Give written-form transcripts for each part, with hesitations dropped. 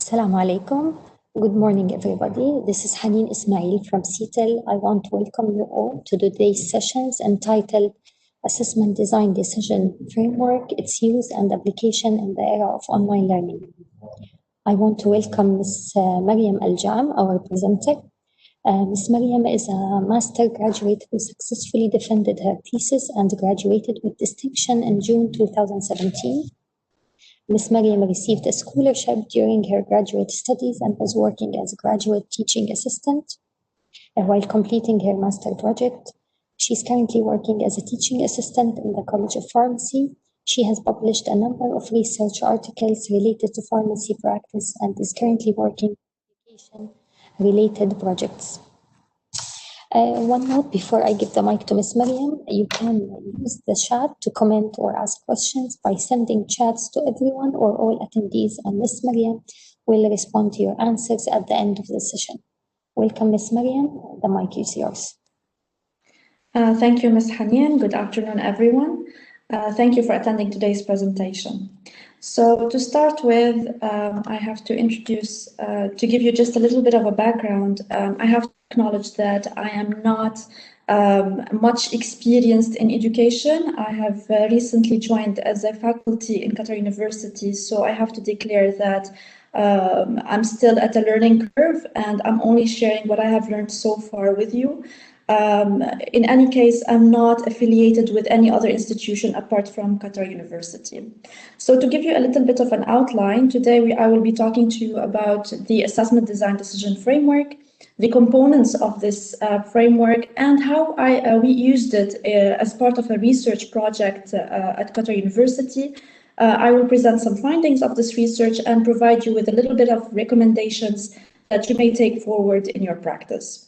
Assalamu alaikum. Good morning, everybody. This is Hanin Ismail from Seattle. I want to welcome you all to today's sessions entitled Assessment Design Decision Framework, Its Use and Application in the Era of Online Learning. I want to welcome Ms. Mariam Al-Jam, our presenter. Ms. Mariam is a master graduate who successfully defended her thesis and graduated with distinction in June 2017. Ms. Mariam received a scholarship during her graduate studies and was working as a graduate teaching assistant while completing her master project. She's currently working as a teaching assistant in the College of Pharmacy. She has published a number of research articles related to pharmacy practice and is currently working on education-related projects. One note before I give the mic to Ms. Mariam, you can use the chat to comment or ask questions by sending chats to everyone or all attendees, and Ms. Mariam will respond to your answers at the end of the session. Welcome, Ms. Mariam. The mic is yours. Thank you, Ms. Hanien. Good afternoon, everyone. Thank you for attending today's presentation. So to start with, I have to introduce, to give you just a little bit of a background, I have to acknowledge that I am not much experienced in education. I have recently joined as a faculty in Qatar University, so I have to declare that I'm still at a learning curve and I'm only sharing what I have learned so far with you. In any case, I'm not affiliated with any other institution apart from Qatar University. So to give you a little bit of an outline, today I will be talking to you about the Assessment Design Decision Framework, the components of this framework, and how we used it as part of a research project at Qatar University. I will present some findings of this research and provide you with a little bit of recommendations that you may take forward in your practice.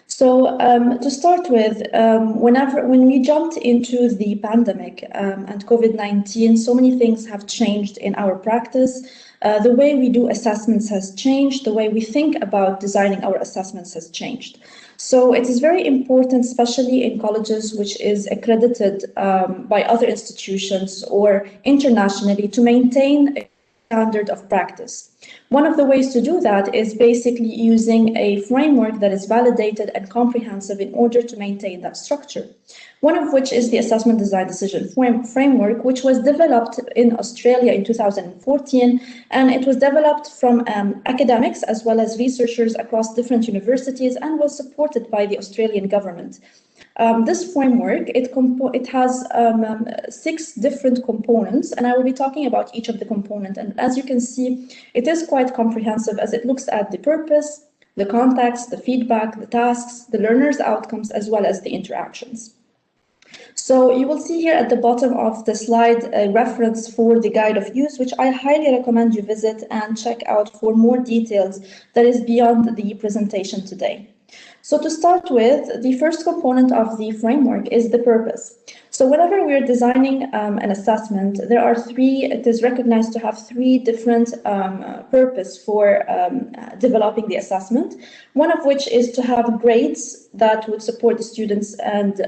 So to start with, when we jumped into the pandemic and COVID-19, so many things have changed in our practice. The way we do assessments has changed. The way we think about designing our assessments has changed. So it is very important, especially in colleges which is accredited by other institutions or internationally, to maintain a standard of practice. One of the ways to do that is basically using a framework that is validated and comprehensive in order to maintain that structure. One of which is the Assessment Design Decision Framework, which was developed in Australia in 2014, and it was developed from academics as well as researchers across different universities and was supported by the Australian government. This framework, it has 6 different components, and I will be talking about each of the components. And as you can see, it is quite comprehensive as it looks at the purpose, the context, the feedback, the tasks, the learner's outcomes, as well as the interactions. So you will see here at the bottom of the slide a reference for the guide of use, which I highly recommend you visit and check out for more details that is beyond the presentation today. So to start with, the first component of the framework is the purpose. So whenever we're designing an assessment, there are 3, it is recognized to have 3 different purposes for developing the assessment. One of which is to have grades that would support the students and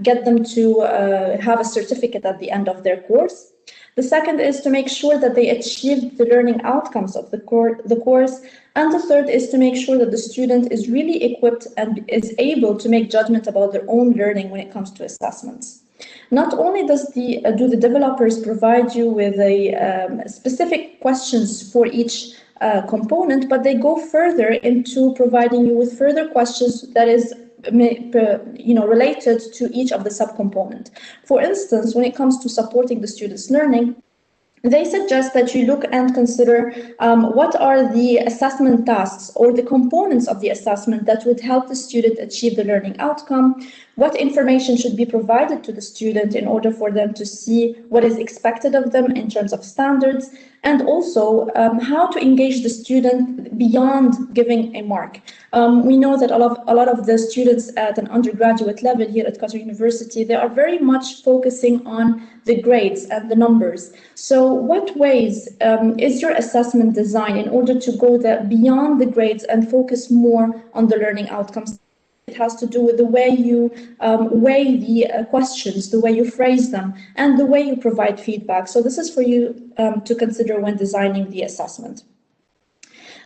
get them to have a certificate at the end of their course. The second is to make sure that they achieve the learning outcomes of the course. And the third is to make sure that the student is really equipped and is able to make judgment about their own learning when it comes to assessments. Not only do the developers provide you with specific questions for each component, but they go further into providing you with further questions that is related to each of the subcomponent. For instance, when it comes to supporting the student's learning, they suggest that you look and consider what are the assessment tasks or the components of the assessment that would help the student achieve the learning outcome, what information should be provided to the student in order for them to see what is expected of them in terms of standards, and also how to engage the student beyond giving a mark. We know that a lot of the students at an undergraduate level here at Qatar University, they are very much focusing on the grades and the numbers. So what ways is your assessment designed in order to go beyond the grades and focus more on the learning outcomes? It has to do with the way you weigh the questions, the way you phrase them, and the way you provide feedback. So this is for you to consider when designing the assessment.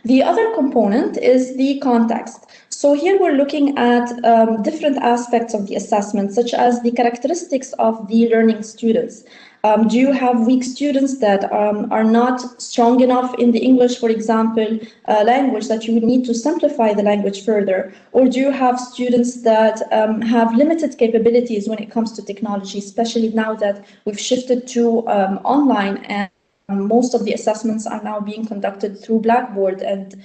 The other component is the context. So here we're looking at different aspects of the assessment, such as the characteristics of the learning students. Do you have weak students that are not strong enough in the English, for example, language, that you would need to simplify the language further? Or do you have students that have limited capabilities when it comes to technology, especially now that we've shifted to online, and most of the assessments are now being conducted through Blackboard and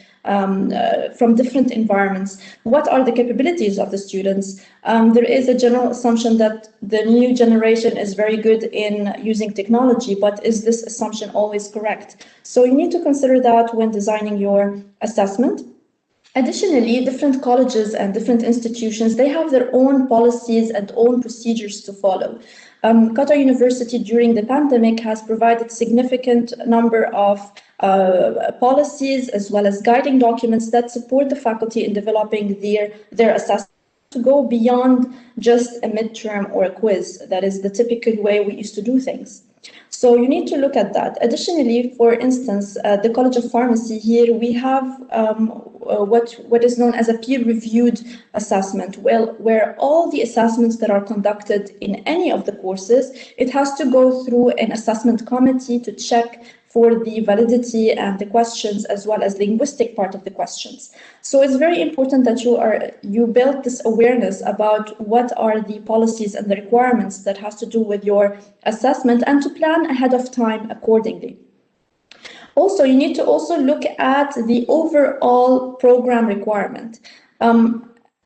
from different environments? What are the capabilities of the students? There is a general assumption that the new generation is very good in using technology, but is this assumption always correct? So you need to consider that when designing your assessment. Additionally, different colleges and different institutions, they have their own policies and own procedures to follow. Qatar University during the pandemic has provided significant number of policies as well as guiding documents that support the faculty in developing their assessment to go beyond just a midterm or a quiz. That is the typical way we used to do things. So you need to look at that. Additionally, for instance, the College of Pharmacy here, we have what is known as a peer-reviewed assessment, where all the assessments that are conducted in any of the courses, it has to go through an assessment committee to check for the validity and the questions, as well as linguistic part of the questions. So it's very important that you build this awareness about what are the policies and the requirements that has to do with your assessment, and to plan ahead of time accordingly. Also, you need to also look at the overall program requirement.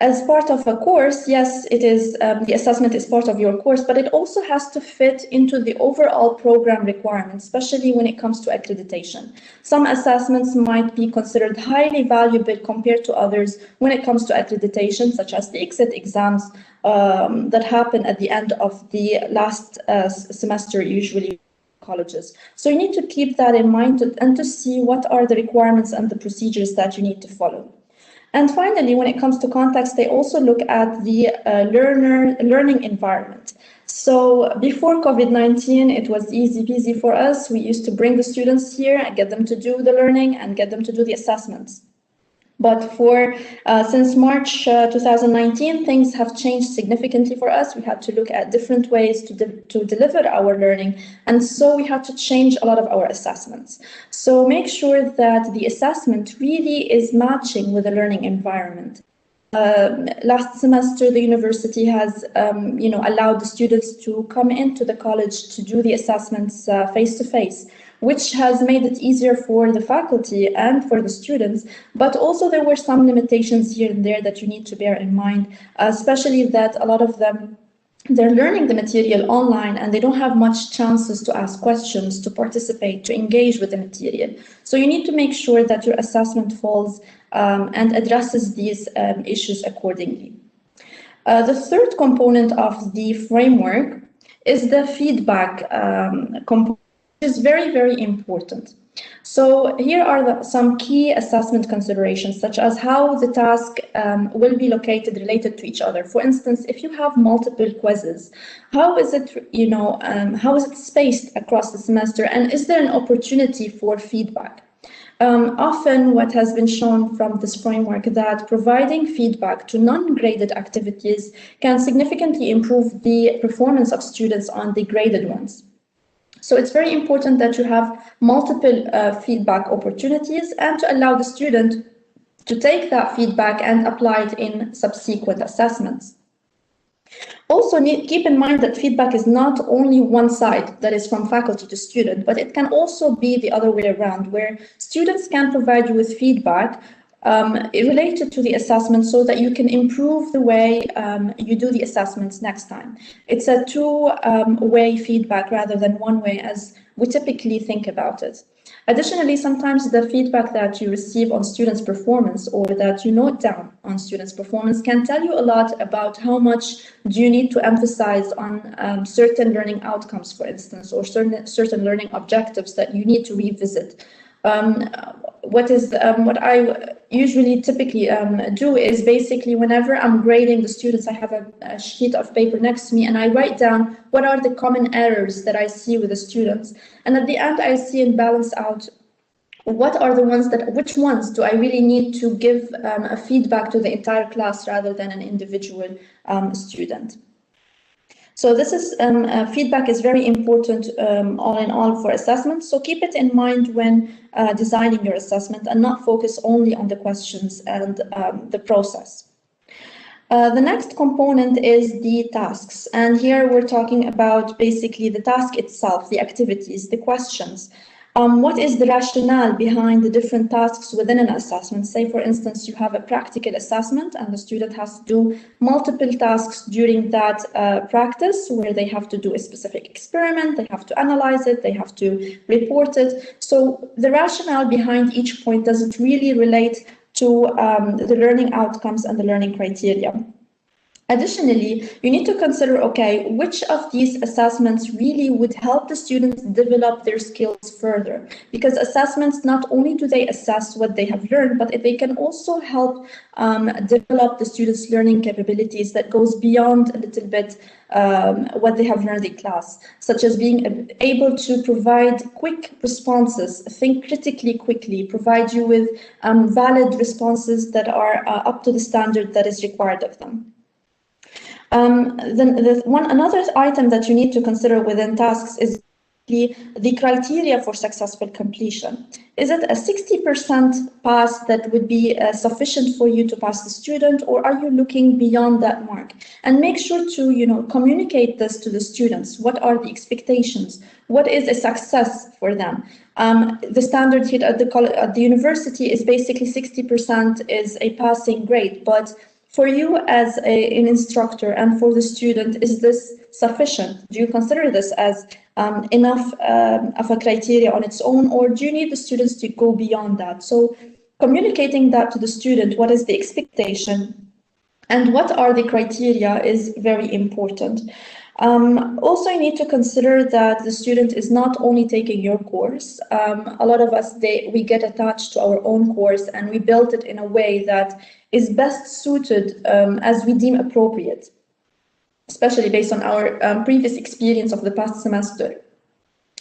As part of a course, yes, it is the assessment is part of your course, but it also has to fit into the overall program requirements, especially when it comes to accreditation. Some assessments might be considered highly valuable compared to others when it comes to accreditation, such as the exit exams that happen at the end of the last semester, usually colleges. So you need to keep that in mind and to see what are the requirements and the procedures that you need to follow. And finally, when it comes to context, they also look at the learning environment. So before COVID-19, it was easy peasy for us. We used to bring the students here and get them to do the learning and get them to do the assessments. But since March 2019, things have changed significantly for us. We had to look at different ways to deliver our learning. And so we had to change a lot of our assessments. So make sure that the assessment really is matching with the learning environment. Last semester, the university has allowed the students to come into the college to do the assessments face-to-face, which has made it easier for the faculty and for the students. But also there were some limitations here and there that you need to bear in mind, especially that a lot of them, they're learning the material online and they don't have much chances to ask questions, to participate, to engage with the material. So you need to make sure that your assessment falls and addresses these issues accordingly. The third component of the framework is the feedback component, which is very, very important. So here are some key assessment considerations, such as how the task will be located related to each other. For instance, if you have multiple quizzes, how is it, how is it spaced across the semester, and is there an opportunity for feedback? Often what has been shown from this framework that providing feedback to non-graded activities can significantly improve the performance of students on the graded ones. So it's very important that you have multiple feedback opportunities and to allow the student to take that feedback and apply it in subsequent assessments. Also, keep in mind that feedback is not only one side, that is from faculty to student, but it can also be the other way around, where students can provide you with feedback related to the assessment so that you can improve the way you do the assessments next time. It's a two-way feedback rather than one way as we typically think about it. Additionally, sometimes the feedback that you receive on students' performance or that you note down on students' performance can tell you a lot about how much do you need to emphasize on certain learning outcomes, for instance, or certain learning objectives that you need to revisit. What I usually typically do is basically whenever I'm grading the students, I have a sheet of paper next to me and I write down what are the common errors that I see with the students. And at the end, I see and balance out What are the ones which ones do I really need to give a feedback to the entire class rather than an individual student? So this is feedback is very important all in all for assessment. So keep it in mind when designing your assessment and not focus only on the questions and the process. The next component is the tasks. And here we're talking about basically the task itself, the activities, the questions. What is the rationale behind the different tasks within an assessment? Say, for instance, you have a practical assessment and the student has to do multiple tasks during that practice where they have to do a specific experiment, they have to analyze it, they have to report it. So the rationale behind each point doesn't really relate to the learning outcomes and the learning criteria. Additionally, you need to consider, okay, which of these assessments really would help the students develop their skills further? Because assessments, not only do they assess what they have learned, but they can also help develop the students' learning capabilities that goes beyond a little bit what they have learned in class, such as being able to provide quick responses, think critically quickly, provide you with valid responses that are up to the standard that is required of them. Another item that you need to consider within tasks is the criteria for successful completion. Is it a 60% pass that would be sufficient for you to pass the student, or are you looking beyond that mark? And make sure to communicate this to the students. What are the expectations? What is a success for them? The standard here at the university is basically 60% is a passing grade, but for you as an instructor and for the student, is this sufficient? Do you consider this as enough of a criteria on its own, or do you need the students to go beyond that? So communicating that to the student, what is the expectation and what are the criteria is very important. Also, you need to consider that the student is not only taking your course. A lot of us, we get attached to our own course and we build it in a way that is best suited as we deem appropriate, especially based on our previous experience of the past semester.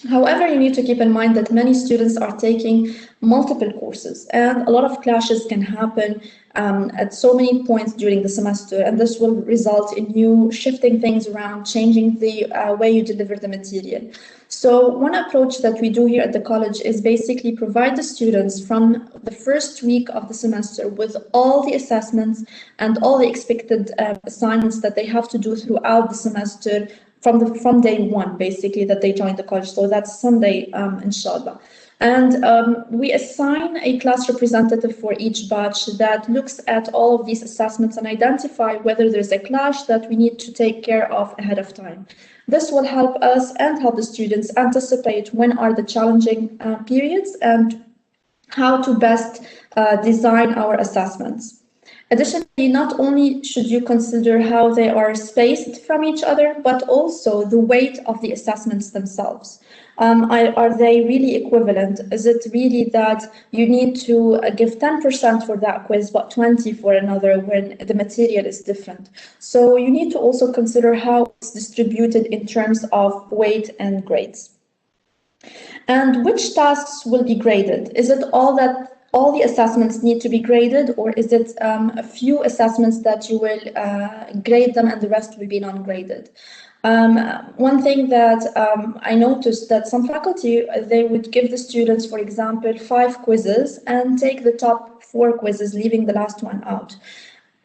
However, you need to keep in mind that many students are taking multiple courses and a lot of clashes can happen at so many points during the semester, and this will result in you shifting things around, changing the way you deliver the material. So one approach that we do here at the college is basically provide the students from the first week of the semester with all the assessments and all the expected assignments that they have to do throughout the semester from day one, basically, that they join the college. So that's Sunday, inshallah. And we assign a class representative for each batch that looks at all of these assessments and identify whether there's a clash that we need to take care of ahead of time. This will help us and help the students anticipate when are the challenging periods and how to best design our assessments. Additionally, not only should you consider how they are spaced from each other, but also the weight of the assessments themselves. Are they really equivalent? Is it really that you need to give 10% for that quiz, but 20% for another when the material is different? So you need to also consider how it's distributed in terms of weight and grades. And which tasks will be graded? Is it all the assessments need to be graded, or is it a few assessments that you will grade them and the rest will be non-graded? One thing that I noticed that some faculty, they would give the students, for example, 5 quizzes and take the top 4 quizzes, leaving the last one out.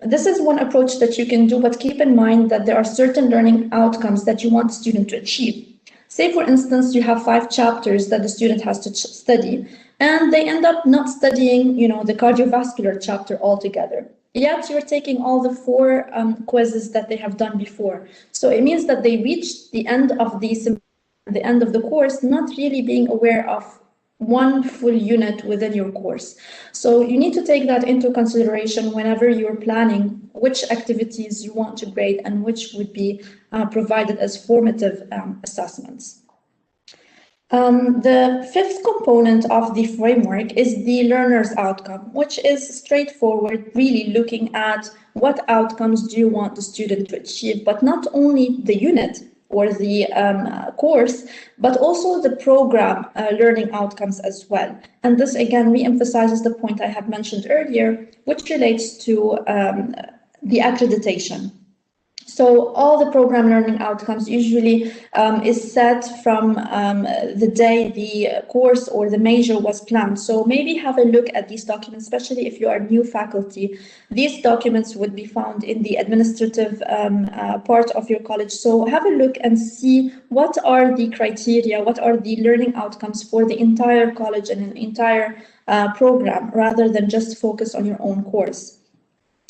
This is one approach that you can do, but keep in mind that there are certain learning outcomes that you want the student to achieve. Say, for instance, you have 5 chapters that the student has to study, and they end up not studying, the cardiovascular chapter altogether. Yet you're taking all the 4 quizzes that they have done before. So it means that they reached the end of the end of the course, not really being aware of one full unit within your course. So you need to take that into consideration whenever you're planning which activities you want to grade and which would be provided as formative assessments. The 5th component of the framework is the learner's outcome, which is straightforward, really looking at what outcomes do you want the student to achieve, but not only the unit or the course, but also the program learning outcomes as well. And this again re-emphasizes the point I have mentioned earlier, which relates to the accreditation. So all the program learning outcomes usually is set from the day the course or the major was planned. So maybe have a look at these documents, especially if you are new faculty. These documents would be found in the administrative part of your college. So have a look and see what are the criteria, what are the learning outcomes for the entire college and an entire program, rather than just focus on your own course.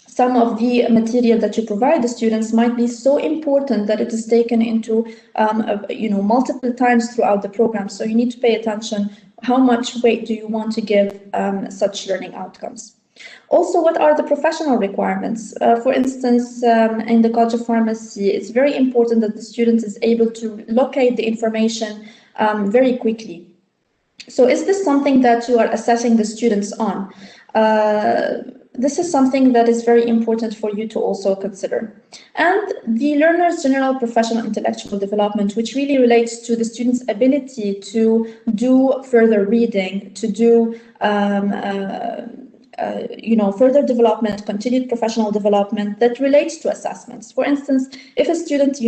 Some of the material that you provide the students might be so important that it is taken into multiple times throughout the program. So you need to pay attention. How much weight do you want to give such learning outcomes? Also, what are the professional requirements? For instance, in the College of Pharmacy, it's very important that the student is able to locate the information very quickly. So is this something that you are assessing the students on? This is something that is very important for you to also consider. And the learner's general professional intellectual development, which really relates to the student's ability to do further reading, to do further development, continued professional development that relates to assessments. For instance, if a student,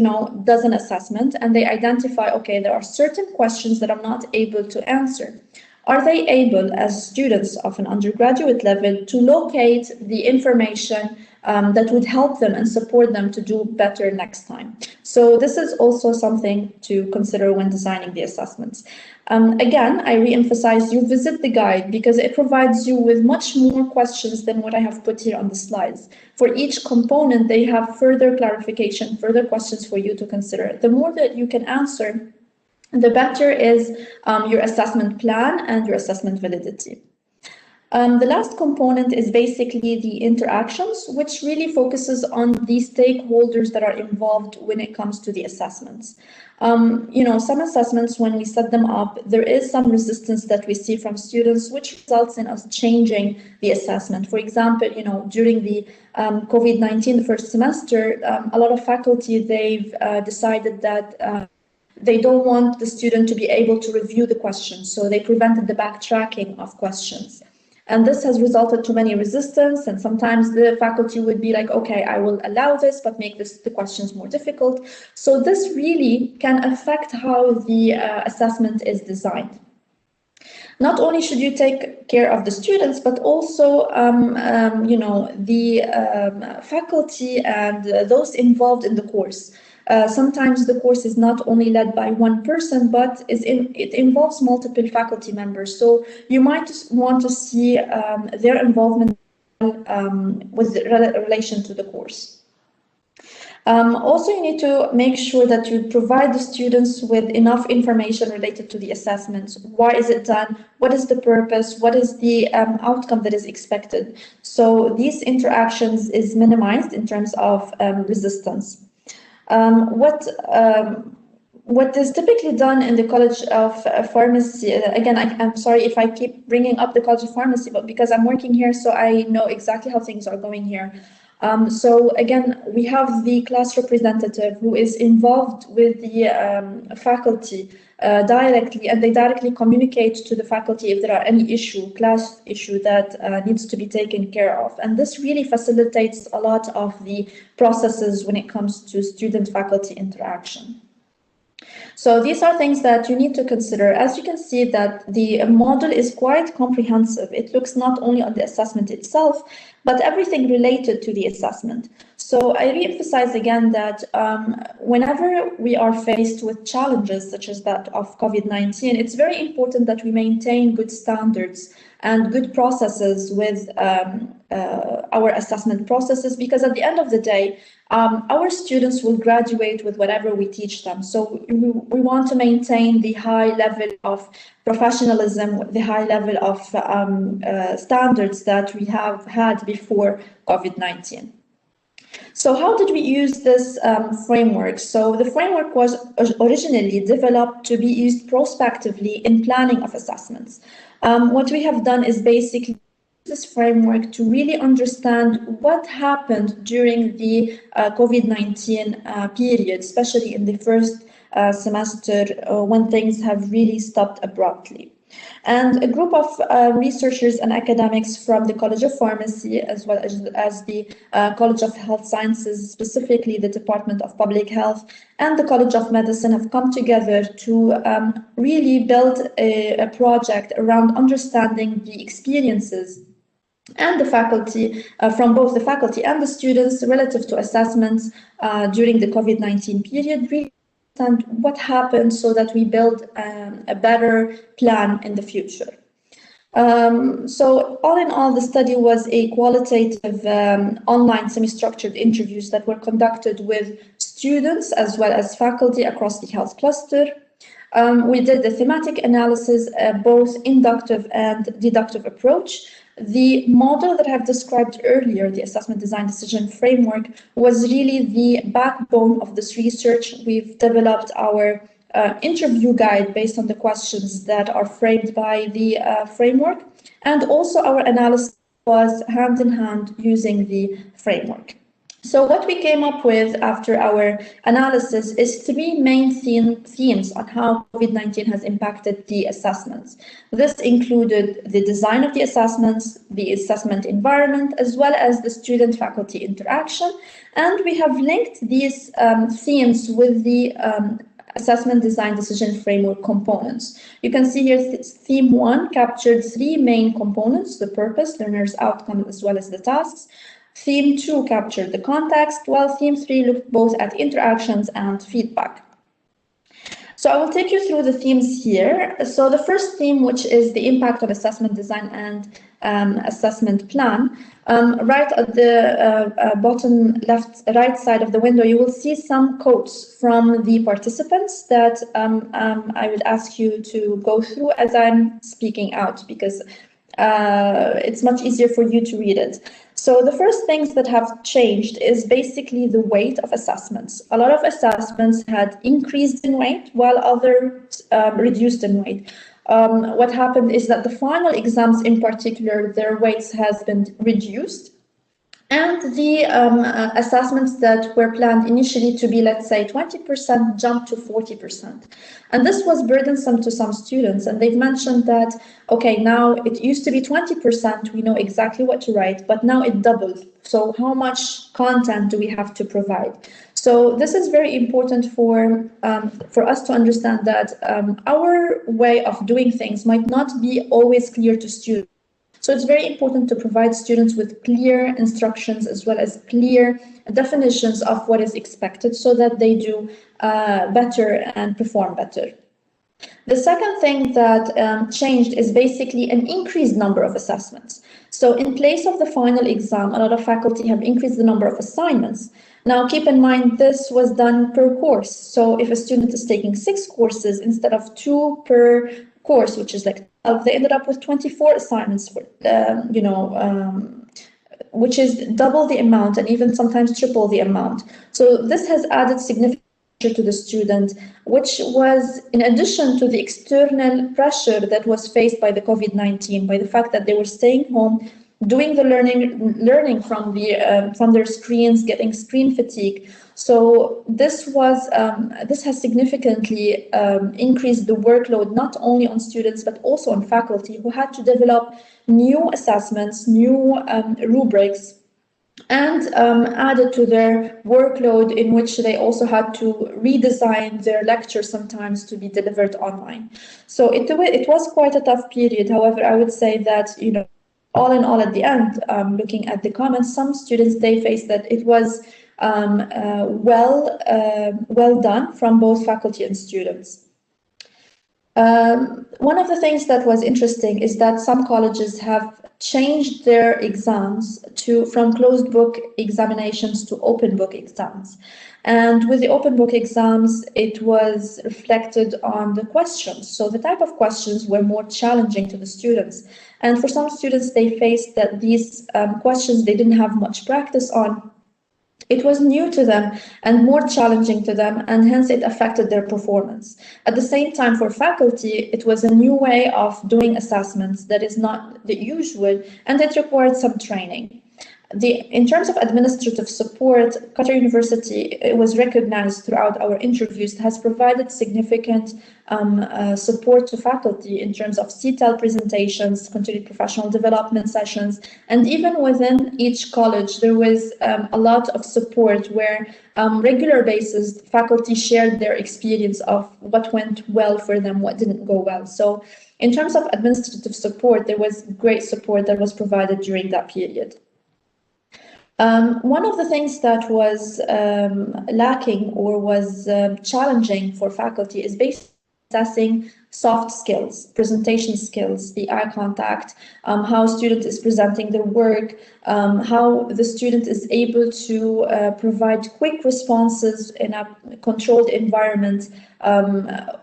does an assessment and they identify, okay, there are certain questions that I'm not able to answer. Are they able, as students of an undergraduate level, to locate the information that would help them and support them to do better next time? So this is also something to consider when designing the assessments. Again, I re-emphasize you visit the guide because it provides you with much more questions than what I have put here on the slides. For each component, they have further clarification, further questions for you to consider. The more that you can answer, the better is your assessment plan and your assessment validity. The last component is basically the interactions, which really focuses on the stakeholders that are involved when it comes to the assessments. Some assessments, when we set them up, there is some resistance that we see from students, which results in us changing the assessment. For example, during the COVID-19, the first semester, a lot of faculty, they've decided that they don't want the student to be able to review the questions, so they prevented the backtracking of questions. And this has resulted to many resistance, and sometimes the faculty would be like, okay, I will allow this, but make the questions more difficult. So this really can affect how the assessment is designed. Not only should you take care of the students, but also, the faculty and those involved in the course. Sometimes the course is not only led by one person, but it involves multiple faculty members. So you might want to see their involvement with relation to the course. Also, you need to make sure that you provide the students with enough information related to the assessments. Why is it done? What is the purpose? What is the outcome that is expected? So these interactions is minimized in terms of resistance. What is typically done in the College of Pharmacy, again, I'm sorry if I keep bringing up the College of Pharmacy, but because I'm working here, so I know exactly how things are going here. So again, we have the class representative who is involved with the faculty directly, and they directly communicate to the faculty if there are any class issue that needs to be taken care of. And this really facilitates a lot of the processes when it comes to student-faculty interaction. So these are things that you need to consider. As you can see that the model is quite comprehensive. It looks not only on the assessment itself, but everything related to the assessment. So I re-emphasize again that whenever we are faced with challenges such as that of COVID-19, it's very important that we maintain good standards and good processes with our assessment processes, because at the end of the day, our students will graduate with whatever we teach them. So we want to maintain the high level of professionalism, the high level of standards that we have had before COVID-19. So how did we use this framework? So the framework was originally developed to be used prospectively in planning of assessments. What we have done is basically this framework to really understand what happened during the COVID-19 period, especially in the first semester when things have really stopped abruptly. And a group of researchers and academics from the College of Pharmacy, as well as the College of Health Sciences, specifically the Department of Public Health, and the College of Medicine have come together to really build a project around understanding the experiences and the faculty, from both the faculty and the students relative to assessments during the COVID-19 period, really understand what happened so that we build a better plan in the future. So all in all, the study was a qualitative online semi-structured interviews that were conducted with students as well as faculty across the health cluster. We did the thematic analysis, both inductive and deductive approach. The model that I've described earlier, the assessment design decision framework, was really the backbone of this research. We've developed our interview guide based on the questions that are framed by the framework, and also our analysis was hand in hand using the framework. So what we came up with after our analysis is three main themes on how COVID-19 has impacted the assessments. This included the design of the assessments, the assessment environment, as well as the student-faculty interaction. And we have linked these themes with the assessment design decision framework components. You can see here theme 1 captured three main components: the purpose, learner's outcome, as well as the tasks. Theme 2 captured the context, while Theme 3 looked both at interactions and feedback. So I will take you through the themes here. So the first theme, which is the impact of assessment design and assessment plan, right at the bottom right side of the window, you will see some quotes from the participants that I would ask you to go through as I'm speaking out, because it's much easier for you to read it. So the first things that have changed is basically the weight of assessments. A lot of assessments had increased in weight, while others reduced in weight. What happened is that the final exams in particular, their weights has been reduced. And the assessments that were planned initially to be, let's say, 20% jumped to 40%. And this was burdensome to some students. And they've mentioned that, okay, now it used to be 20%, we know exactly what to write, but now it doubled. So how much content do we have to provide? So this is very important for us to understand that our way of doing things might not be always clear to students. So it's very important to provide students with clear instructions as well as clear definitions of what is expected so that they do better and perform better. The second thing that changed is basically an increased number of assessments. So in place of the final exam, a lot of faculty have increased the number of assignments. Now, keep in mind, this was done per course. So if a student is taking 6 courses instead of 2 per course, which is like they ended up with 24 assignments for which is double the amount and even sometimes triple the amount. So this has added significant pressure to the student, which was in addition to the external pressure that was faced by the COVID-19, by the fact that they were staying home, doing the learning from their screens, getting screen fatigue. So this has significantly increased the workload not only on students but also on faculty, who had to develop new assessments, new rubrics, and added to their workload, in which they also had to redesign their lectures sometimes to be delivered online. So it was quite a tough period. However, I would say that, all in all, at the end, looking at the comments, some students, they faced that it was well done from both faculty and students. One of the things that was interesting is that some colleges have changed their exams from closed book examinations to open book exams. And with the open book exams, it was reflected on the questions. So the type of questions were more challenging to the students. And for some students, they faced that these questions they didn't have much practice on. It was new to them and more challenging to them, and hence it affected their performance. At the same time, for faculty, it was a new way of doing assessments that is not the usual, and it required some training. In terms of administrative support, Qatar University, it was recognized throughout our interviews, has provided significant support to faculty in terms of CTEL presentations, continued professional development sessions, and even within each college, there was a lot of support where regular basis faculty shared their experience of what went well for them, what didn't go well. So in terms of administrative support, there was great support that was provided during that period. One of the things that was lacking or was challenging for faculty is basically assessing soft skills, presentation skills, the eye contact, how a student is presenting their work, how the student is able to provide quick responses in a controlled environment,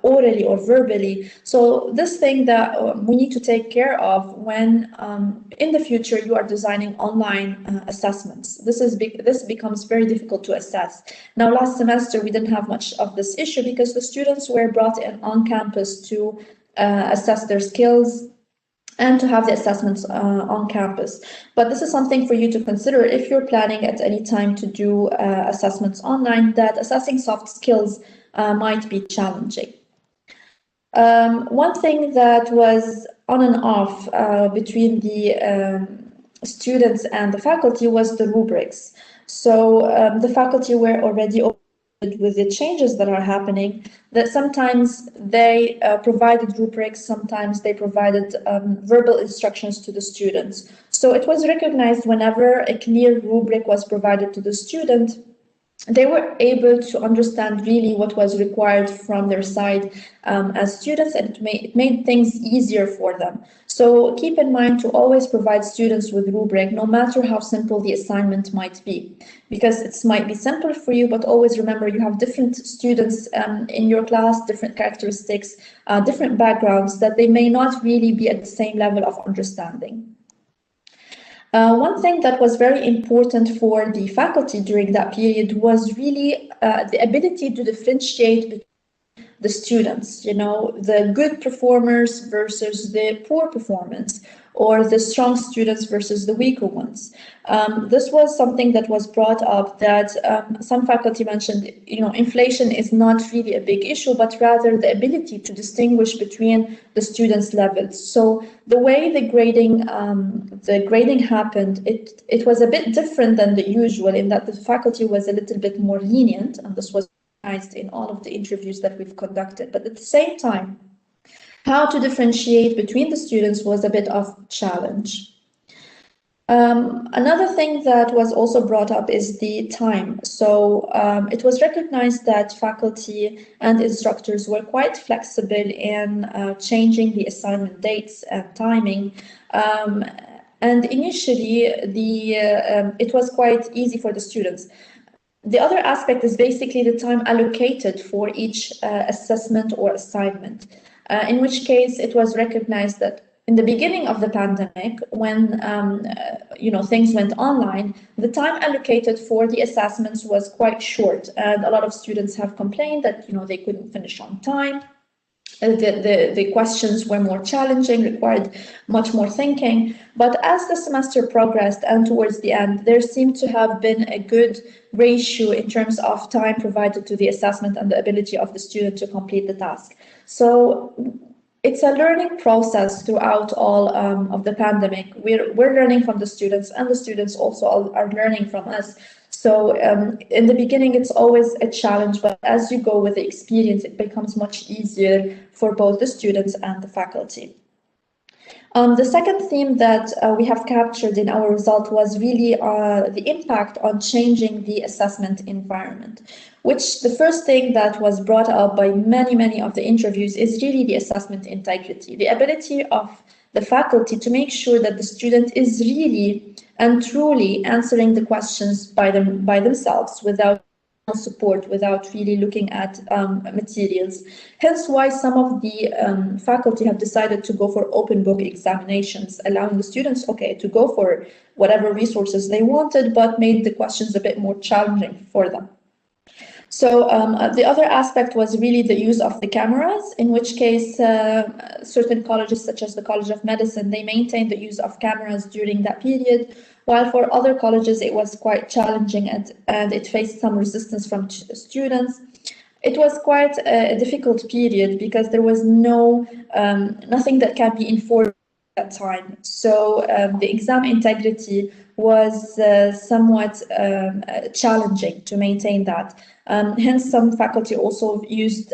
orally or verbally. So this thing that we need to take care of when in the future you are designing online assessments. This becomes very difficult to assess. Now, last semester we didn't have much of this issue because the students were brought in on campus to assess their skills and to have the assessments on campus. But this is something for you to consider if you're planning at any time to do assessments online, that assessing soft skills might be challenging. One thing that was on and off between the students and the faculty was the rubrics. So the faculty were already with the changes that are happening, that sometimes they provided rubrics, sometimes they provided verbal instructions to the students. So it was recognized whenever a clear rubric was provided to the student, they were able to understand really what was required from their side as students, and it made things easier for them. So keep in mind to always provide students with rubric, no matter how simple the assignment might be, because it might be simple for you, but always remember you have different students in your class, different characteristics, different backgrounds, that they may not really be at the same level of understanding. One thing that was very important for the faculty during that period was really the ability to differentiate between the students, the good performers versus the poor performance, or the strong students versus the weaker ones. This was something that was brought up, that some faculty mentioned, inflation is not really a big issue, but rather the ability to distinguish between the students' levels. So the way the grading happened, it was a bit different than the usual, in that the faculty was a little bit more lenient, and this was recognized in all of the interviews that we've conducted. But at the same time, how to differentiate between the students was a bit of a challenge. Another thing that was also brought up is the time. So it was recognized that faculty and instructors were quite flexible in changing the assignment dates and timing. And initially, it was quite easy for the students. The other aspect is basically the time allocated for each assessment or assignment. In which case it was recognized that in the beginning of the pandemic, when things went online, the time allocated for the assessments was quite short, and a lot of students have complained that they couldn't finish on time. The questions were more challenging, required much more thinking. But as the semester progressed and towards the end, there seemed to have been a good ratio in terms of time provided to the assessment and the ability of the student to complete the task. So it's a learning process throughout all of the pandemic. We're learning from the students, and the students also are learning from us. So in the beginning, it's always a challenge, but as you go with the experience, it becomes much easier for both the students and the faculty. The second theme that we have captured in our result was really the impact on changing the assessment environment, which the first thing that was brought up by many of the interviews is really the assessment integrity, the ability of the faculty to make sure that the student is really and truly answering the questions by themselves without support without really looking at materials. Hence why some of the faculty have decided to go for open book examinations, allowing the students, to go for whatever resources they wanted, but made the questions a bit more challenging for them. So the other aspect was really the use of the cameras, in which case certain colleges, such as the College of Medicine, they maintained the use of cameras during that period, while for other colleges it was quite challenging and it faced some resistance from students. It was quite a difficult period because there was nothing that can be enforced at that time. So the exam integrity was somewhat challenging to maintain that. Hence, some faculty also used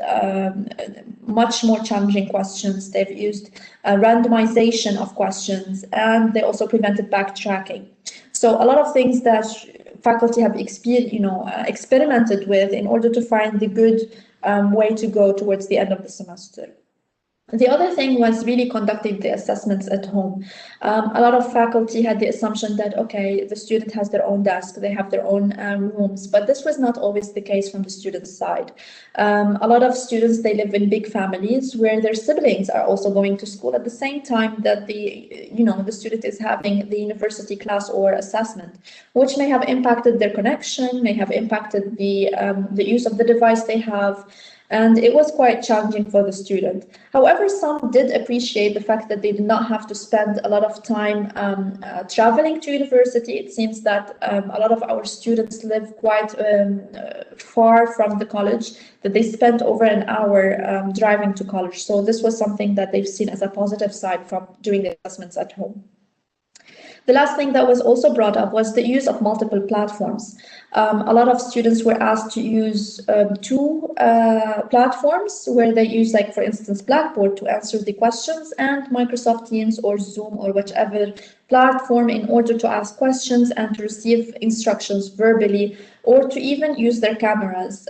much more challenging questions. They've used randomization of questions, and they also prevented backtracking. So a lot of things that faculty have experimented with in order to find the good way to go towards the end of the semester. The other thing was really conducting the assessments at home. A lot of faculty had the assumption that, the student has their own desk, they have their own rooms, but this was not always the case from the student side. A lot of students, they live in big families where their siblings are also going to school at the same time that the student is having the university class or assessment, which may have impacted their connection, may have impacted the use of the device they have. And it was quite challenging for the student. However, some did appreciate the fact that they did not have to spend a lot of time traveling to university. It seems that a lot of our students live quite far from the college, that they spent over an hour driving to college. So this was something that they've seen as a positive side from doing the assessments at home. The last thing that was also brought up was the use of multiple platforms. A lot of students were asked to use two platforms where they use, like, for instance, Blackboard to answer the questions, and Microsoft Teams or Zoom or whichever platform in order to ask questions and to receive instructions verbally, or to even use their cameras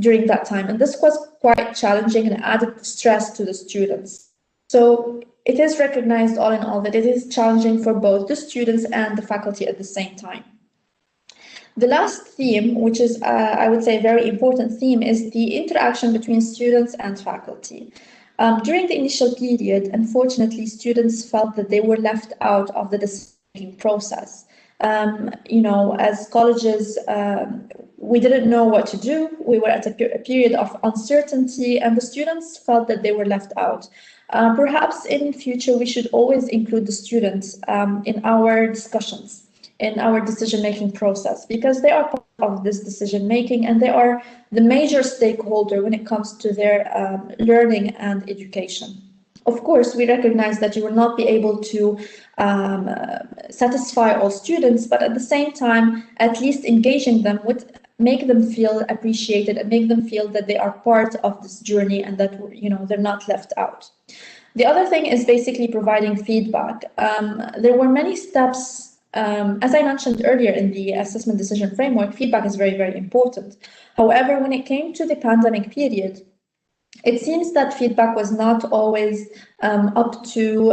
during that time. And this was quite challenging and added stress to the students. So it is recognized all in all that it is challenging for both the students and the faculty at the same time. The last theme, which is, I would say, a very important theme, is the interaction between students and faculty. During the initial period, unfortunately, students felt that they were left out of the decision-making process. As colleges, we didn't know what to do. We were at a period of uncertainty, and the students felt that they were left out. Perhaps in future, we should always include the students in our discussions, in our decision-making process, because they are part of this decision-making and they are the major stakeholder when it comes to their learning and education. Of course, we recognize that you will not be able to satisfy all students, but at the same time, at least engaging them would make them feel appreciated and make them feel that they are part of this journey and that they're not left out. The other thing is basically providing feedback. There were many steps. As I mentioned earlier in the assessment decision framework, feedback is very, very important. However, when it came to the pandemic period, it seems that feedback was not always up to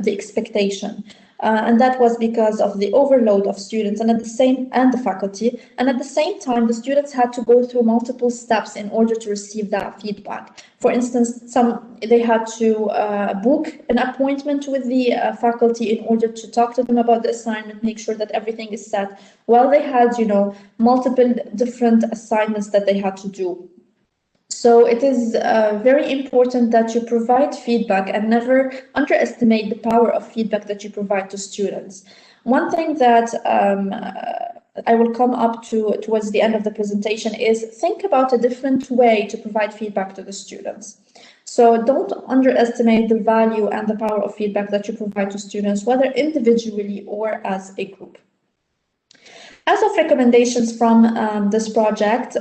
the expectation. And that was because of the overload of students and the faculty. And at the same time, the students had to go through multiple steps in order to receive that feedback. For instance, they had to book an appointment with the faculty in order to talk to them about the assignment, make sure that everything is set, while they had, multiple different assignments that they had to do. So it is very important that you provide feedback and never underestimate the power of feedback that you provide to students. One thing that I will come up to towards the end of the presentation is think about a different way to provide feedback to the students. So don't underestimate the value and the power of feedback that you provide to students, whether individually or as a group. As of recommendations from this project,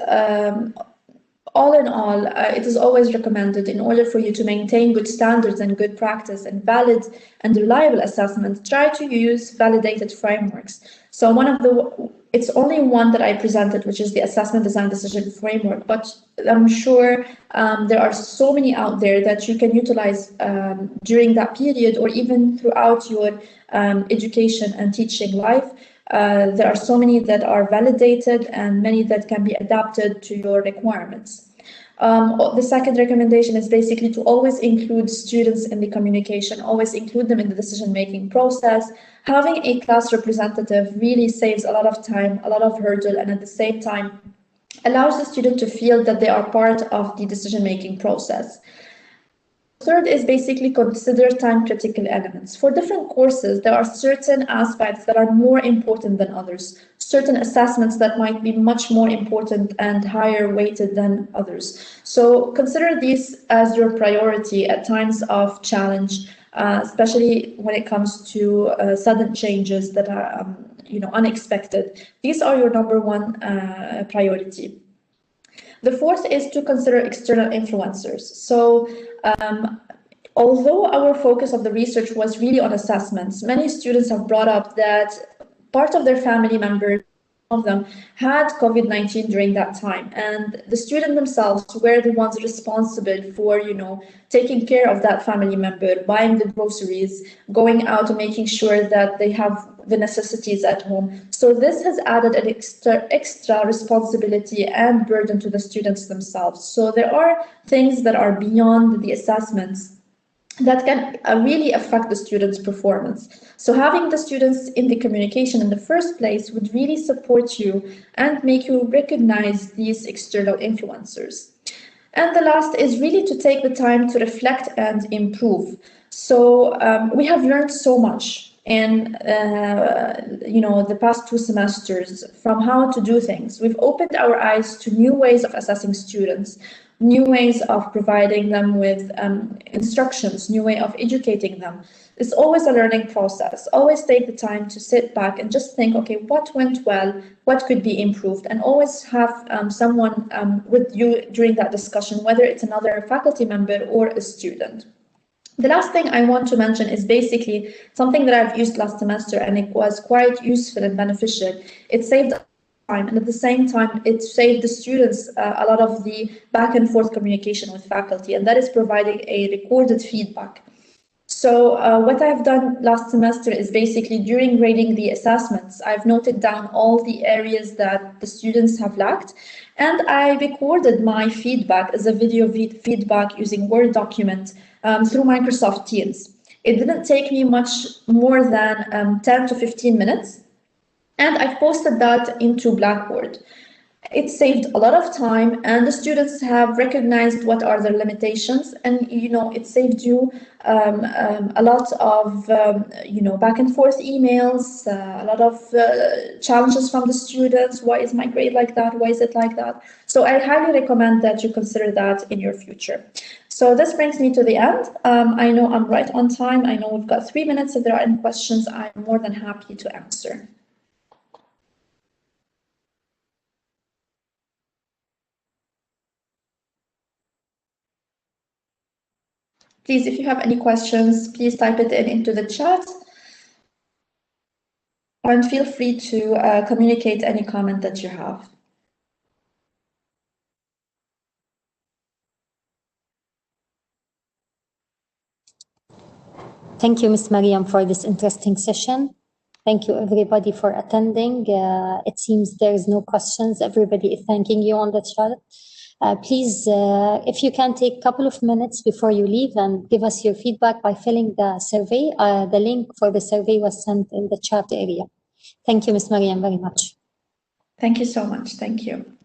all in all, it is always recommended, in order for you to maintain good standards and good practice and valid and reliable assessments, try to use validated frameworks. So it's only one that I presented, which is the Assessment Design Decision Framework, but I'm sure there are so many out there that you can utilize during that period or even throughout your education and teaching life. There are so many that are validated and many that can be adapted to your requirements. The second recommendation is basically to always include students in the communication, always include them in the decision-making process. Having a class representative really saves a lot of time, a lot of hurdle, and at the same time allows the student to feel that they are part of the decision-making process. Third is basically consider time-critical elements. For different courses, there are certain aspects that are more important than others, certain assessments that might be much more important and higher weighted than others. So consider these as your priority at times of challenge, especially when it comes to sudden changes that are unexpected. These are your number one priority. The fourth is to consider external influencers. So although our focus of the research was really on assessments, many students have brought up that part of their family members of them had COVID-19 during that time, and the students themselves were the ones responsible for, taking care of that family member, buying the groceries, going out and making sure that they have the necessities at home. So this has added an extra responsibility and burden to the students themselves. So there are things that are beyond the assessments that can really affect the students' performance. So having the students in the communication in the first place would really support you and make you recognize these external influencers. And the last is really to take the time to reflect and improve. So we have learned so much in the past 2 semesters from how to do things. We've opened our eyes to new ways of assessing students, new ways of providing them with instructions, new way of educating them. It's always a learning process. Always take the time to sit back and just think, okay, what went well, what could be improved, and always have someone with you during that discussion, whether it's another faculty member or a student. The last thing I want to mention is basically something that I've used last semester, and it was quite useful and beneficial. It saved time, and at the same time, it saved the students a lot of the back and forth communication with faculty, and that is providing a recorded feedback. So what I've done last semester is basically during grading the assessments, I've noted down all the areas that the students have lacked, and I recorded my feedback as a video feedback using Word document through Microsoft Teams. It didn't take me much more than 10 to 15 minutes, and I've posted that into Blackboard. It saved a lot of time, and the students have recognized what are their limitations, and it saved you a lot of back and forth emails, a lot of challenges from the students. Why is my grade like that? Why is it like that? So I highly recommend that you consider that in your future. So this brings me to the end. I know I'm right on time. I know we've got 3 minutes. If there are any questions, I'm more than happy to answer. Please, if you have any questions, please type it into the chat. And feel free to communicate any comment that you have. Thank you, Ms. Mariam, for this interesting session. Thank you, everybody, for attending. It seems there is no questions. Everybody is thanking you on the chat. Please, if you can take a couple of minutes before you leave and give us your feedback by filling the survey. The link for the survey was sent in the chat area. Thank you, Ms. Mariam, very much. Thank you so much. Thank you.